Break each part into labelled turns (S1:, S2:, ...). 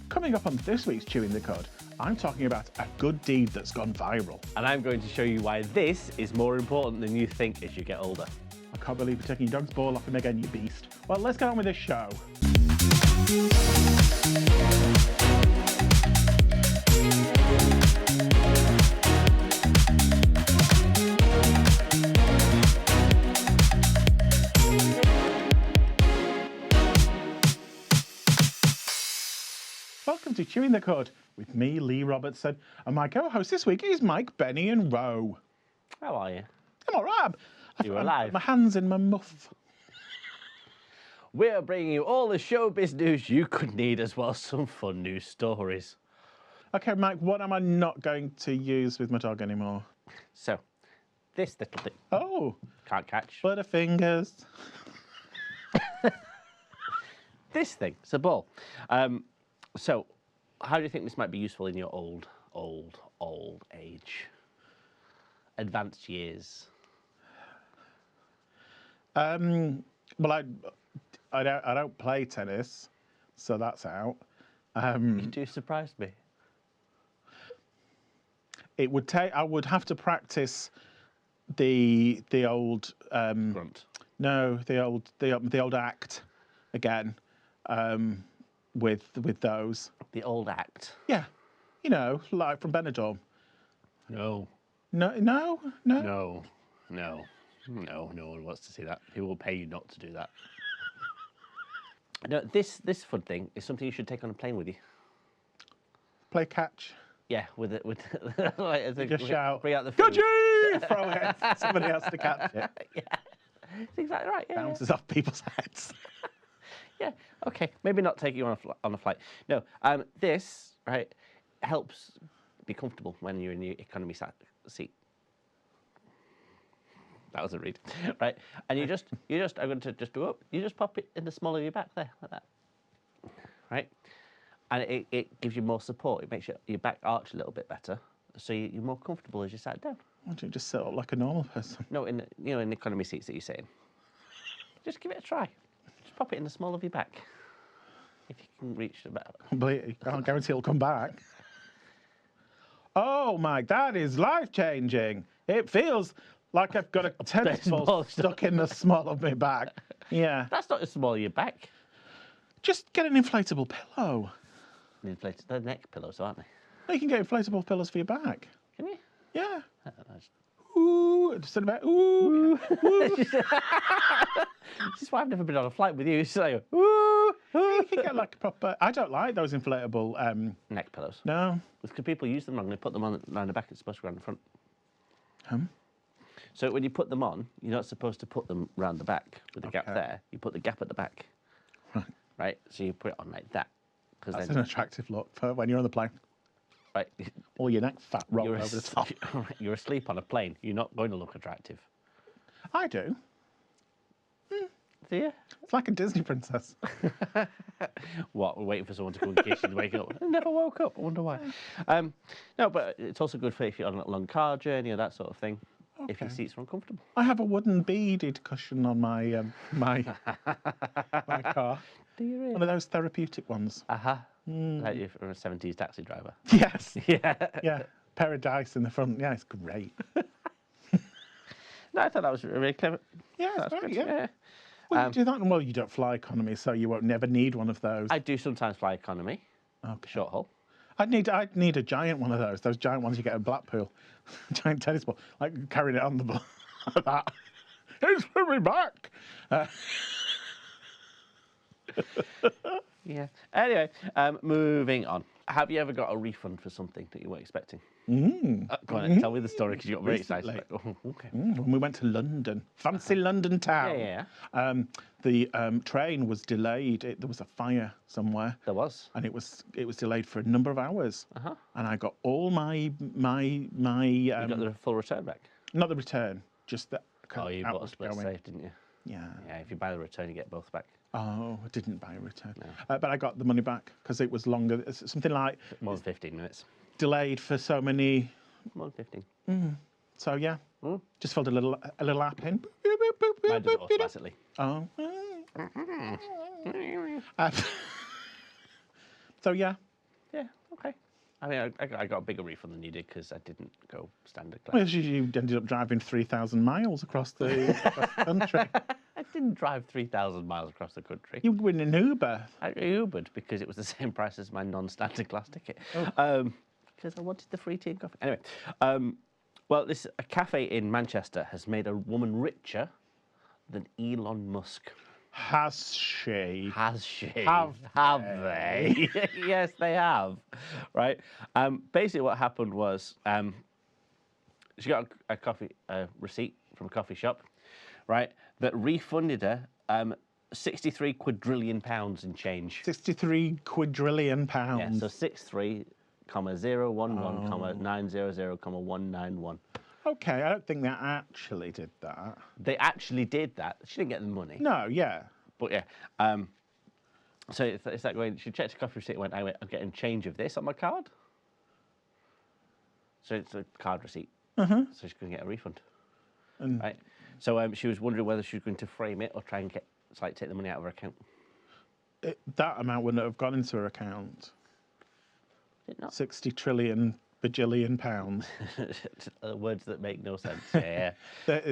S1: Coming up on this week's Chewing the Cud, I'm talking about a good deed that's gone viral.
S2: And I'm going to show you why this is more important than you think as you get older.
S1: I can't believe you're taking your dog's ball off him again, you beast. Well, let's get on with this show. Welcome to Chewing the Cud with me, Lee Robertson, and my co-host this week is Mike, Benny and Roe.
S2: How are you?
S1: I'm all right.
S2: You're alive.
S1: My hand's in my muff.
S2: We're bringing you all the showbiz news you could need, as well as some fun news stories.
S1: Okay, Mike, what am I not going to use with my dog anymore?
S2: So, this little thing.
S1: Oh.
S2: Can't catch.
S1: Butterfingers.
S2: This thing, it's a ball. So, how do you think this might be useful in your old age? Advanced years?
S1: Well, I don't play tennis, so that's out.
S2: You do surprise me.
S1: It would take. I would have to practice the old
S2: Grunt.
S1: No, the old act again. With those.
S2: The old act.
S1: Yeah, you know, like from Benidorm.
S2: No.
S1: No.
S2: No. No one wants to see that. People will pay you not to do that. No, this fun thing is something you should take on a plane with you.
S1: Play catch.
S2: Yeah, with like,
S1: Just shout.
S2: Bring out the food.
S1: Goodgie! Throw it. Somebody else to catch it.
S2: Yeah, that's exactly right. Yeah,
S1: Bounces off people's heads.
S2: Yeah. Okay. Maybe not take you on a flight. No. This right helps be comfortable when you're in the economy seat. That was a read, right? And I'm going to just go up. You just pop it in the small of your back there, like that, right? And it gives you more support. It makes your back arch a little bit better, so you're more comfortable as you sat down.
S1: Why don't you just sit up like a normal person?
S2: No, in the economy seats that you're sitting. Just give it a try. Just pop it in the small of your back, if you can reach the back.
S1: I can't guarantee it'll come back. Oh, Mike, that is life-changing. It feels like I've got a tennis ball stuck in the small of my back. Yeah.
S2: That's not the small of your back.
S1: Just get an inflatable pillow.
S2: They're neck pillows, aren't they?
S1: No, you can get inflatable pillows for your back.
S2: Can you?
S1: Yeah.
S2: I don't know.
S1: Ooh, just in about ooh. Ooh.
S2: This is why I've never been on a flight with you. It's like, ooh.
S1: You can get like a proper. I don't like those inflatable
S2: Neck pillows.
S1: No.
S2: Because people use them wrong. They put them on the back. It's supposed to go around the front. So when you put them on, you're not supposed to put them round the back with the gap there. You put the gap at the back. Right. So you put it on like that.
S1: That's an attractive look for when you're on the plane.
S2: Right.
S1: All your neck fat rolled over the top.
S2: You're asleep on a plane. You're not going to look attractive.
S1: I do.
S2: Do you?
S1: It's like a Disney princess.
S2: What? We're waiting for someone to come and kiss you to wake up. I never woke up. I wonder why. No, but it's also good for if you're on a long car journey or that sort of thing. Okay. If your seats are uncomfortable.
S1: I have a wooden beaded cushion on my my car.
S2: Do you really?
S1: One of those therapeutic ones.
S2: Like you're a 70s taxi driver.
S1: Yes.
S2: Yeah.
S1: Yeah. Pair of dice in the front. Yeah, it's great.
S2: No, I thought that was really clever.
S1: Yeah,
S2: that's
S1: great,
S2: good.
S1: yeah. Well, you do that. Well, you don't fly economy, so you won't never need one of those.
S2: I do sometimes fly economy.
S1: Okay.
S2: Short haul.
S1: I'd need a giant one of those. Those giant ones you get at Blackpool. Giant tennis ball. Like carrying it on the ball. Like that. It's for me back.
S2: Yeah. Anyway, moving on. Have you ever got a refund for something that you weren't expecting? Go on, tell me the story because you got very excited. Like, oh, okay.
S1: When we went to London, fancy London town.
S2: Yeah.
S1: The train was delayed. There was a fire somewhere.
S2: There was.
S1: And it was delayed for a number of hours. And I got all my.
S2: You got the full return back.
S1: Not the return, just the.
S2: Oh, you bought a split safe, didn't you?
S1: Yeah.
S2: Yeah. If you buy the return, you get both back.
S1: Oh, I didn't buy a return.
S2: No.
S1: But I got the money back because it was longer. It's something like
S2: more than 15 minutes.
S1: Delayed for so many.
S2: More than 15.
S1: So yeah, just filled a little app in.
S2: Mine does it automatically.
S1: Oh. So yeah,
S2: Yeah, okay. I mean, I got a bigger refund than you did because I didn't go standard class.
S1: Well, you ended up driving 3,000 miles across the country.
S2: I didn't drive 3,000 miles across the country.
S1: You were in an Uber.
S2: I Ubered because it was the same price as my non-standard class ticket. Because I wanted the free tea and coffee. Anyway, well, a cafe in Manchester has made a woman richer than Elon Musk.
S1: Has she?
S2: Has she?
S1: Have
S2: they? Yes, they have. Right. Basically, what happened was she got a coffee receipt from a coffee shop, right? That refunded her 63 quadrillion pounds in change.
S1: 63 quadrillion
S2: Yeah.
S1: pounds.
S2: So 63,011,900,191.
S1: Okay, I don't think they actually did that.
S2: They actually did that. She didn't get the money.
S1: No, yeah.
S2: But yeah. So it's like going, she checked the coffee receipt and went, I'm getting change of this on my card. So it's a card receipt. So she's going to get a refund. Right. So she was wondering whether she was going to frame it or try and take the money out of her account.
S1: That amount wouldn't have gone into her account.
S2: Did it not?
S1: 60 trillion bajillion pounds.
S2: Words that make no sense. Yeah.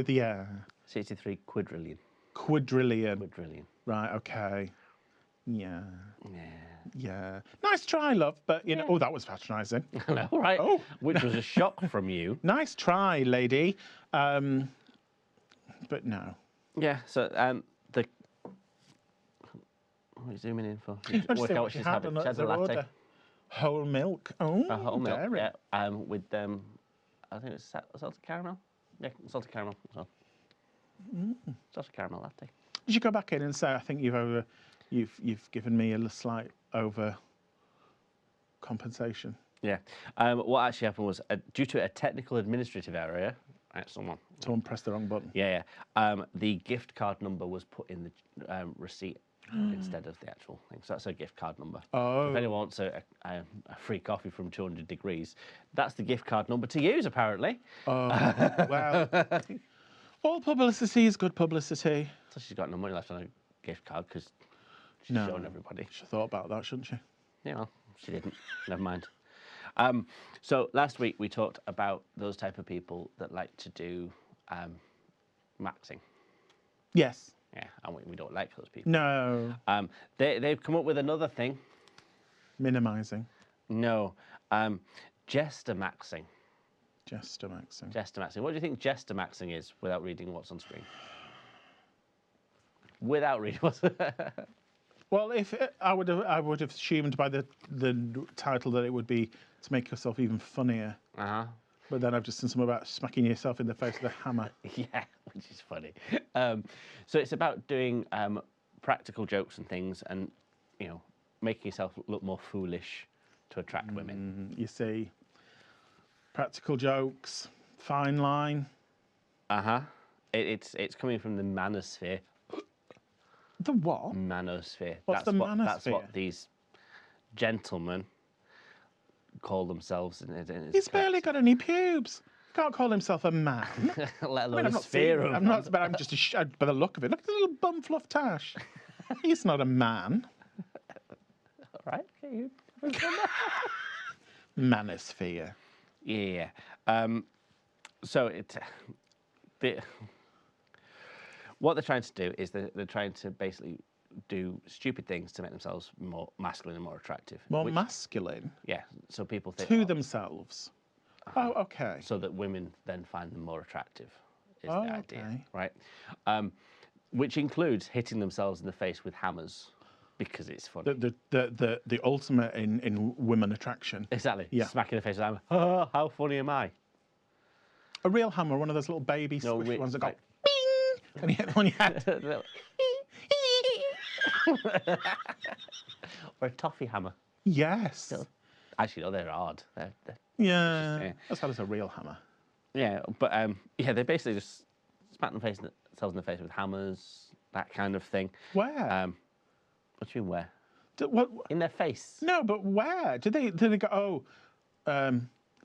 S1: Yeah.
S2: 63 quadrillion.
S1: Quadrillion.
S2: Quadrillion.
S1: Right, okay. Yeah.
S2: Yeah.
S1: Yeah. Nice try, love, but, you know, oh, that was patronising.
S2: I know, right?
S1: Oh.
S2: Which was a shock from you.
S1: Nice try, lady. But no.
S2: Yeah, so what are you zooming in for? Work out what she's having. She had a latte.
S1: Order. Whole milk. Oh,
S2: A whole milk,
S1: dairy.
S2: yeah. With, I think it's salted caramel. Yeah, salted caramel as well. Salted caramel latte.
S1: Did you go back in and say, I think you've given me a slight over compensation?
S2: Yeah. What actually happened was, due to a technical administrative error, right, someone
S1: pressed the wrong button.
S2: Yeah. The gift card number was put in the receipt instead of the actual thing. So that's a gift card number.
S1: Oh.
S2: If anyone wants a free coffee from 200 Degrees, that's the gift card number to use, apparently.
S1: Oh, well. All publicity is good publicity.
S2: So she's got no money left on a gift card because she's showing everybody.
S1: She thought about that, shouldn't she?
S2: Yeah, well, she didn't. Never mind. So last week we talked about those type of people that like to do maxing.
S1: Yes.
S2: Yeah, and we don't like those people.
S1: No.
S2: They've come up with another thing.
S1: Minimising.
S2: No, jester maxing.
S1: Jester maxing.
S2: Jester maxing. What do you think jester maxing is without reading what's on screen? Without reading what's.
S1: Well, I would have assumed by the title that it would be to make yourself even funnier. But then I've just seen something about smacking yourself in the face with a hammer.
S2: Yeah, which is funny. So it's about doing practical jokes and things, and making yourself look more foolish to attract women.
S1: You see, practical jokes, fine line.
S2: It's coming from the manosphere.
S1: The what?
S2: Manosphere.
S1: What's the manosphere?
S2: That's what these gentlemen call themselves.
S1: He's barely got any pubes. Can't call himself a man.
S2: Let alone a sphere of.
S1: I'm not, but I'm just by the look of it. Look at the little bum fluff tash. He's not a man.
S2: All right. Okay.
S1: Manosphere.
S2: Yeah. So what they're trying to do is they're trying to basically do stupid things to make themselves more masculine and more attractive.
S1: More masculine?
S2: Yeah. So people think
S1: to themselves. Oh, okay.
S2: So that women then find them more attractive is the idea,
S1: okay.
S2: right? Which includes hitting themselves in the face with hammers because it's funny.
S1: The ultimate in women attraction.
S2: Exactly.
S1: Yeah.
S2: Smacking the face with a hammer. Oh, how funny am I?
S1: A real hammer, one of those little baby squishy ones that go
S2: like,
S1: bing, and you hit them on your head.
S2: Or a toffee hammer.
S1: Yes.
S2: Actually, no, they're hard.
S1: Yeah. That's how it's a real hammer.
S2: Yeah, but they basically just smack themselves in the face with hammers, that kind of thing.
S1: Where?
S2: What do you mean where?
S1: What?
S2: In their face.
S1: No, but where? Did they go? Oh,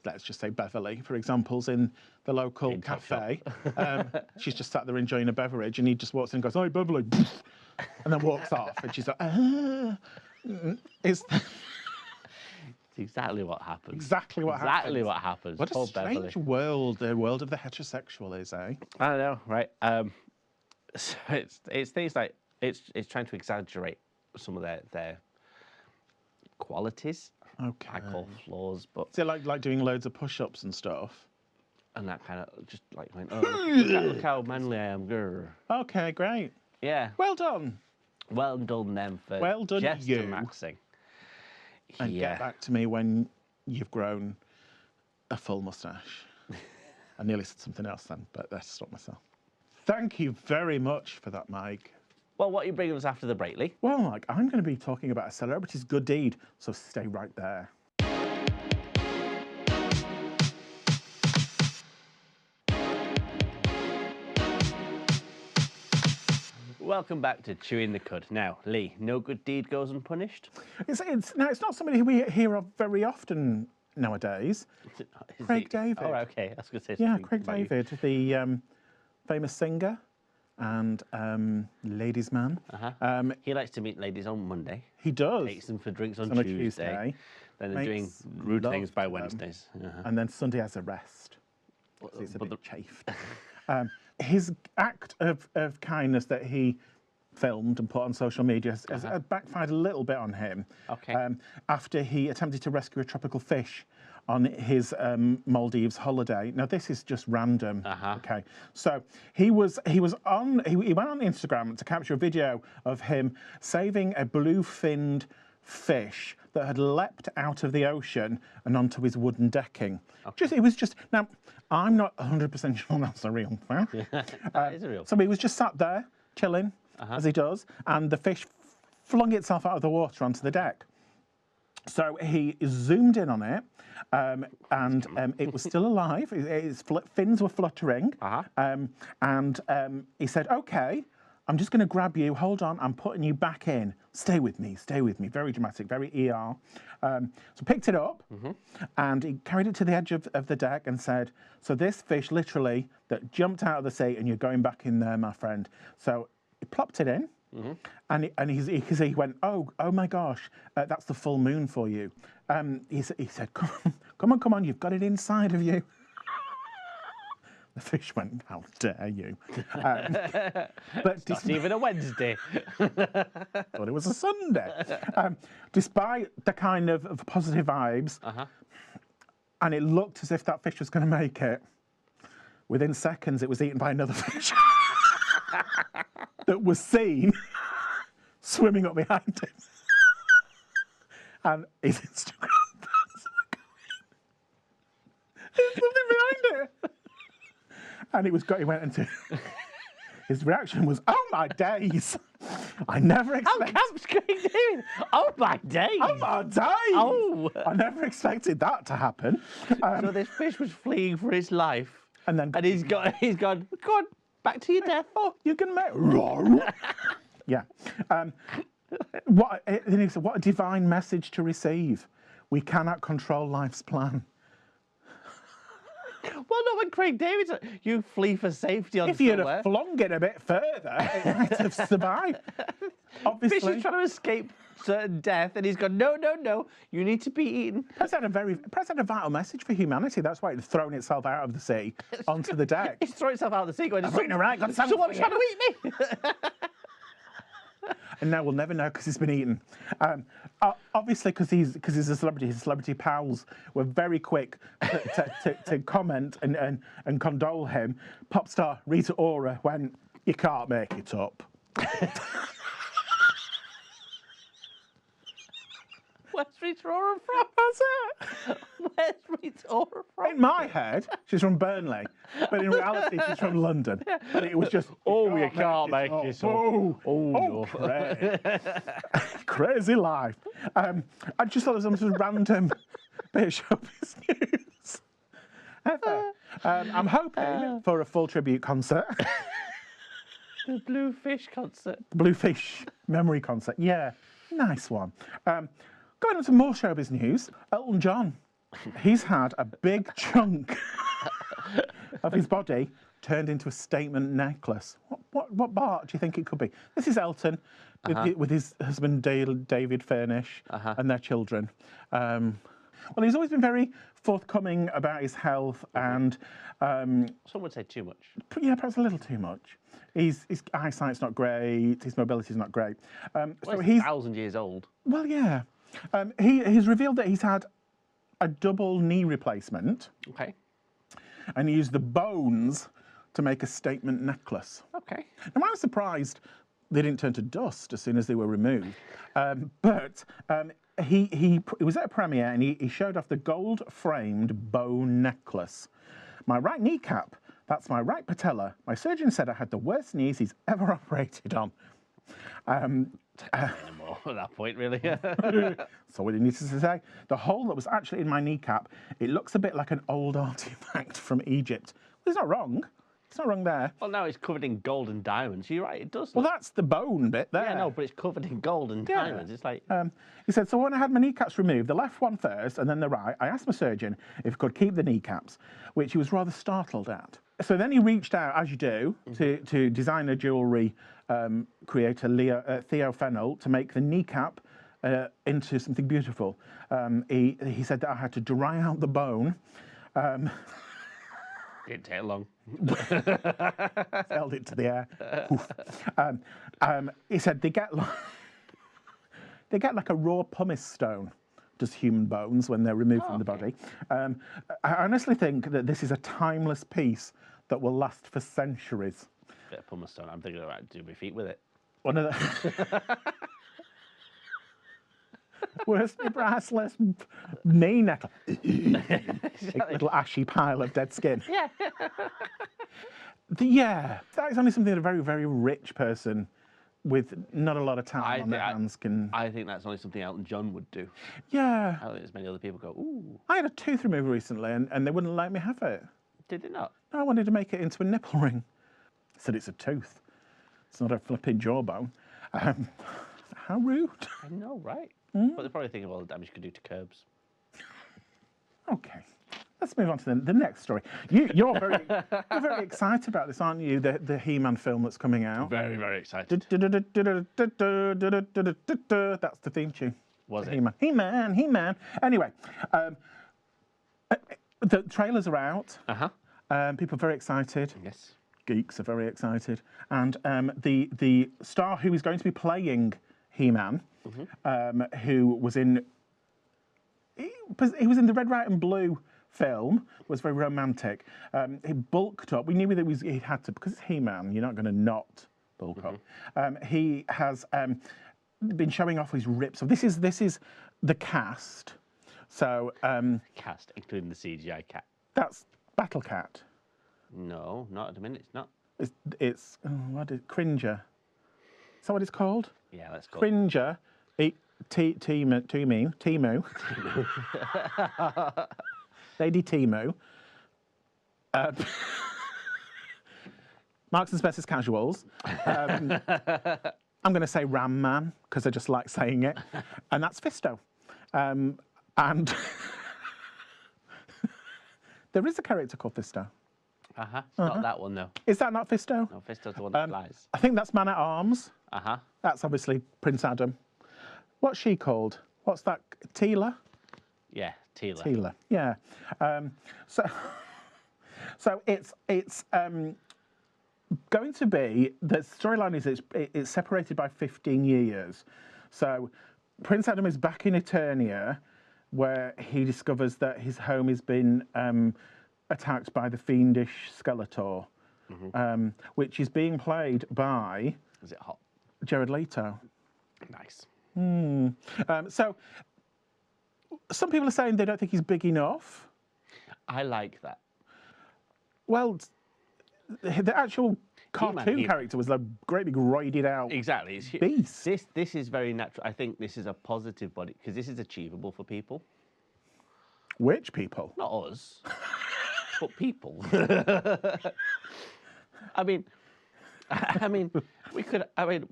S1: let's just say Beverly, for example's in the local cafe. She's just sat there enjoying a beverage, and he just walks in and goes, "Hi, Beverly," and then walks off, and she's like,
S2: exactly what happens.
S1: Exactly what happens.
S2: Exactly what happens.
S1: What a
S2: Poor
S1: strange
S2: Beverly.
S1: world the world of the heterosexual is, eh?
S2: I don't know, right? So it's things like it's trying to exaggerate some of their qualities.
S1: Okay.
S2: I call flaws, but
S1: Is it like doing loads of push-ups and stuff?
S2: and that kind of just like going, oh, look how manly I am, grr.
S1: Okay, great.
S2: Yeah.
S1: Well done.
S2: Well done them for
S1: Well done
S2: just
S1: you.
S2: maxing.
S1: And get back to me when you've grown a full moustache. I nearly said something else then, but I stopped myself. Thank you very much for that, Mike.
S2: Well, what are you bringing us after the break, Lee?
S1: Well, Mike, I'm going to be talking about a celebrity's good deed, so stay right there.
S2: Welcome back to Chewing the Cud. Now, Lee, no good deed goes unpunished?
S1: It's not somebody who we hear of very often nowadays. Craig David.
S2: Oh, okay. I was going to say
S1: Yeah,
S2: something
S1: Craig
S2: about you.
S1: David, the famous singer and ladies' man.
S2: He likes to meet ladies on Monday.
S1: He does.
S2: Takes them for drinks on
S1: On a
S2: Tuesday. Then they're doing
S1: Makes
S2: rude
S1: love
S2: things
S1: to
S2: by
S1: them.
S2: Wednesdays.
S1: And then Sunday has a rest. He's a
S2: but
S1: bit chafed. His act of kindness that he filmed and put on social media has backfired a little bit on him.
S2: Okay.
S1: After he attempted to rescue a tropical fish on his Maldives holiday. Now this is just random. Okay. So he went on Instagram to capture a video of him saving a blue-finned fish that had leapt out of the ocean and onto his wooden decking. Okay. Now, I'm not 100% sure that's a real thing.
S2: That is a real
S1: So he was just sat there, chilling, as he does, and the fish flung itself out of the water onto the deck. So he zoomed in on it, and it was still alive. Its fins were fluttering, and he said, "Okay, I'm just going to grab you. Hold on, I'm putting you back in. Stay with me, stay with me." Very dramatic, very ER. So picked it up, and he carried it to the edge of the deck and said, "So this fish literally that jumped out of the sea, and you're going back in there, my friend." So he plopped it in. And he went, oh my gosh, that's the full moon for you. He said, come on, you've got it inside of you. The fish went, how dare you? But
S2: It's not even a Wednesday.
S1: thought it was a Sunday. Despite the kind of positive vibes, and it looked as if that fish was going to make it, within seconds it was eaten by another fish. That was seen swimming up behind him. And his Instagram fans were going, there's something behind it. And he went into, his reaction was, oh my days. I never expected.
S2: How camp's Craig David? Oh my days.
S1: Oh my days.
S2: Oh.
S1: I never expected that to happen.
S2: So this fish was fleeing for his life.
S1: And
S2: he's gone, go on, back to your death.
S1: Oh, you can make. Yeah. Then he said, what a divine message to receive. We cannot control life's plan.
S2: Well, not when Craig David's like, you flee for safety on
S1: If you'd
S2: somewhere.
S1: have flung it a bit further, it might have survived. Obviously.
S2: Fish is trying to escape certain death, and he's gone, no, you need to be eaten.
S1: Perhaps had a vital message for humanity. That's why it's thrown itself out of the sea onto the deck.
S2: He's thrown himself out of the sea going,
S1: Someone's
S2: trying to eat me.
S1: And now we'll never know because he's been eaten. Obviously, because he's a celebrity, his celebrity pals were very quick to comment and condole him. Pop star Rita Ora went, you can't make it up.
S2: Where's Rita Ora from?
S1: That's it.
S2: Where's Rita Ora from?
S1: In my head, she's from Burnley, but in reality, she's from London. And it was just,
S2: You can't make it up.
S1: Oh, crazy life. I just thought it was some random bit of showbiz news. I'm hoping for a full tribute concert.
S2: The Blue Fish concert.
S1: Blue Fish memory concert. Yeah, nice one. Going on to more showbiz news, Elton John. He's had a big chunk of his body turned into a statement necklace. What part do you think it could be? This is Elton with his husband David Furnish and their children. Well, he's always been very forthcoming about his health and,
S2: Some would say too much.
S1: yeah, perhaps a little too much. His eyesight's not great. His mobility's not great.
S2: Well, he's 1,000 years old.
S1: Well, yeah. He's revealed that he's had a double knee replacement.
S2: Okay.
S1: And he used the bones to make a statement necklace.
S2: Okay.
S1: Now, I was surprised they didn't turn to dust as soon as they were removed. But he was at a premiere and he showed off the gold-framed bone necklace. My right kneecap, that's my right patella. My surgeon said I had the worst knees he's ever operated on.
S2: Anymore at that point, really.
S1: So what he needs to say, the hole that was actually in my kneecap, it looks a bit like an old artifact from Egypt. Well, he's not wrong. It's not wrong there.
S2: Well, now it's covered in gold and diamonds. You're right, it does.
S1: Well, that's the bone bit there.
S2: Yeah, no, but it's covered in gold and diamonds. It's like...
S1: He said, so when I had my kneecaps removed, the left one first and then the right, I asked my surgeon if he could keep the kneecaps, which he was rather startled at. So then he reached out, as you do, to designer jewellery creator Theo Fennell to make the kneecap into something beautiful. He said that I had to dry out the bone.
S2: Didn't take long.
S1: Held it to the air. He said they get like a raw pumice stone, does human bones when they're removed from the body. I honestly think that this is a timeless piece that will last for centuries.
S2: Bit of pumice stone. I'm thinking about doing my feet with it.
S1: One of the worst brassless knee necklace. Exactly. Little ashy pile of dead skin.
S2: Yeah.
S1: Yeah, that is only something that a very, very rich person with not a lot of talent on their hands can...
S2: I think that's only something Elton John would do.
S1: Yeah.
S2: I don't think there's many other people go, ooh.
S1: I had a tooth removed recently and they wouldn't let me have it.
S2: Did they not?
S1: No, I wanted to make it into a nipple ring. I said it's a tooth. It's not a flipping jawbone. How rude.
S2: I know, right? But they're probably thinking of all the damage you could do to curbs.
S1: Okay. Let's move on to the next story. You're very excited about this, aren't you? The He-Man film that's coming out.
S2: Very, very excited.
S1: That's the theme tune.
S2: Was it?
S1: He-Man. He-Man, He-Man. Anyway, the trailers are out. People are very excited.
S2: Yes.
S1: Geeks are very excited. And the star who is going to be playing He-Man, who was in... He was in the Red, White and Blue film, was very romantic. He bulked up. We knew that he had to, because it's He-Man, you're not going to not bulk up. He has been showing off his rips. So this is the cast. So
S2: Cast, including the CGI cat.
S1: that's Battle Cat.
S2: No, not at the minute. It's not.
S1: It's what is Cringer? Is that what it's called?
S2: Yeah, let's go.
S1: Cringer. Timu. Lady Timu. Marks and Spencer's Casuals. I'm going to say Ram Man, because I just like saying it. And that's Fisto. And there is a character called Fisto.
S2: Not that one, though.
S1: Is that not Fisto?
S2: No, Fisto's the one that flies.
S1: I think that's Man at Arms. That's obviously Prince Adam. What's she called? What's that? Teela?
S2: Yeah, Teela.
S1: Teela, yeah. So it's going to be, the storyline is it's separated by 15 years. So Prince Adam is back in Eternia, where he discovers that his home has been attacked by the fiendish Skeletor, which is being played by...
S2: Is it hot?
S1: Jared Leto.
S2: Nice.
S1: So some people are saying they don't think he's big enough.
S2: I like that.
S1: Well, the actual cartoon character was a great big roided out beast.
S2: This is very natural. I think this is a positive body because this is achievable for people.
S1: Which people?
S2: Not us, but people. I mean, we could. I mean,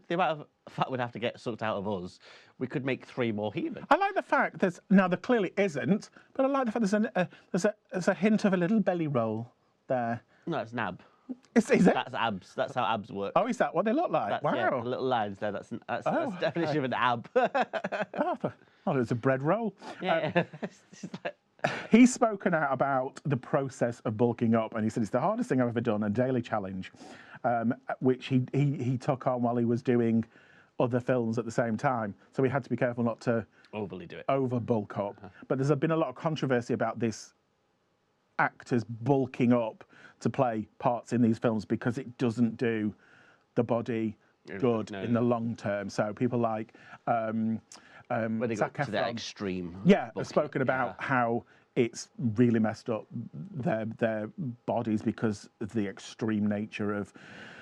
S2: the amount of fat we'd have to get sucked out of us, we could make 3 more He-Men.
S1: I like the fact that now there clearly isn't, but I like the fact there's a hint of a little belly roll there.
S2: No, it's nab.
S1: Is it?
S2: That's abs. That's how abs work.
S1: Oh, is that what they look like?
S2: That's,
S1: wow.
S2: yeah, the little lines there. That's the definition of an ab.
S1: Oh, it's a bread roll.
S2: Yeah.
S1: He's spoken out about the process of bulking up, and he said it's the hardest thing I've ever done, a daily challenge, which he took on while he was doing other films at the same time. So he had to be careful not to
S2: Overly do it.
S1: over bulk up. But there's been a lot of controversy about this actors bulking up to play parts in these films because it doesn't do the body good in the long term. So people like
S2: When they go
S1: Zac
S2: to that
S1: Efron,
S2: extreme.
S1: have
S2: bulking,
S1: spoken about how it's really messed up their bodies because of the extreme nature of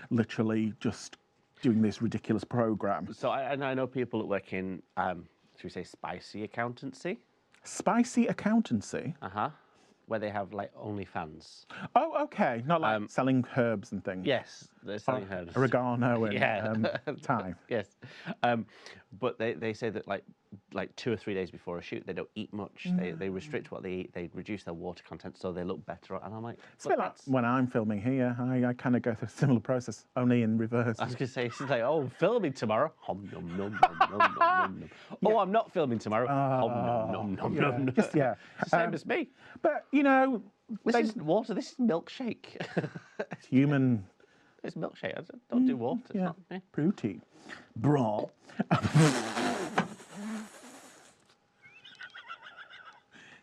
S1: literally just doing this ridiculous program.
S2: So I know people that work in, should we say, spicy accountancy?
S1: Spicy accountancy.
S2: Where they have like OnlyFans.
S1: Oh, okay. Not like selling herbs and things.
S2: Yes, they're selling herbs.
S1: Oregano and thyme.
S2: Yes, but they say that like 2 or 3 days before a shoot, they don't eat much. They restrict what they eat. They reduce their water content so they look better. And I'm like,
S1: it's a bit like when I'm filming here. I kind of go through a similar process, only in reverse.
S2: I was going to say, it's like, oh, filming tomorrow. Hom, nom, nom, nom, nom, nom, nom, nom. Oh, I'm not filming tomorrow. Hom, nom, nom, nom, nom, nom.
S1: Just, yeah.
S2: It's the same as me.
S1: But, you know...
S2: This isn't water, this is milkshake.
S1: It's human...
S2: It's milkshake. I don't do water. It's not me.
S1: Protein. Bra.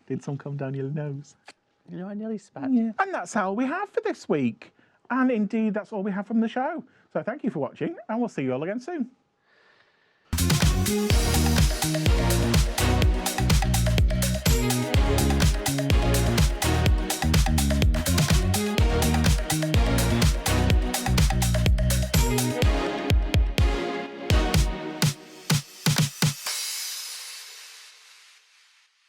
S1: Did some come down your nose?
S2: You know, I nearly spat.
S1: Yeah. And that's all we have for this week. And indeed, that's all we have from the show. So thank you for watching, and we'll see you all again soon.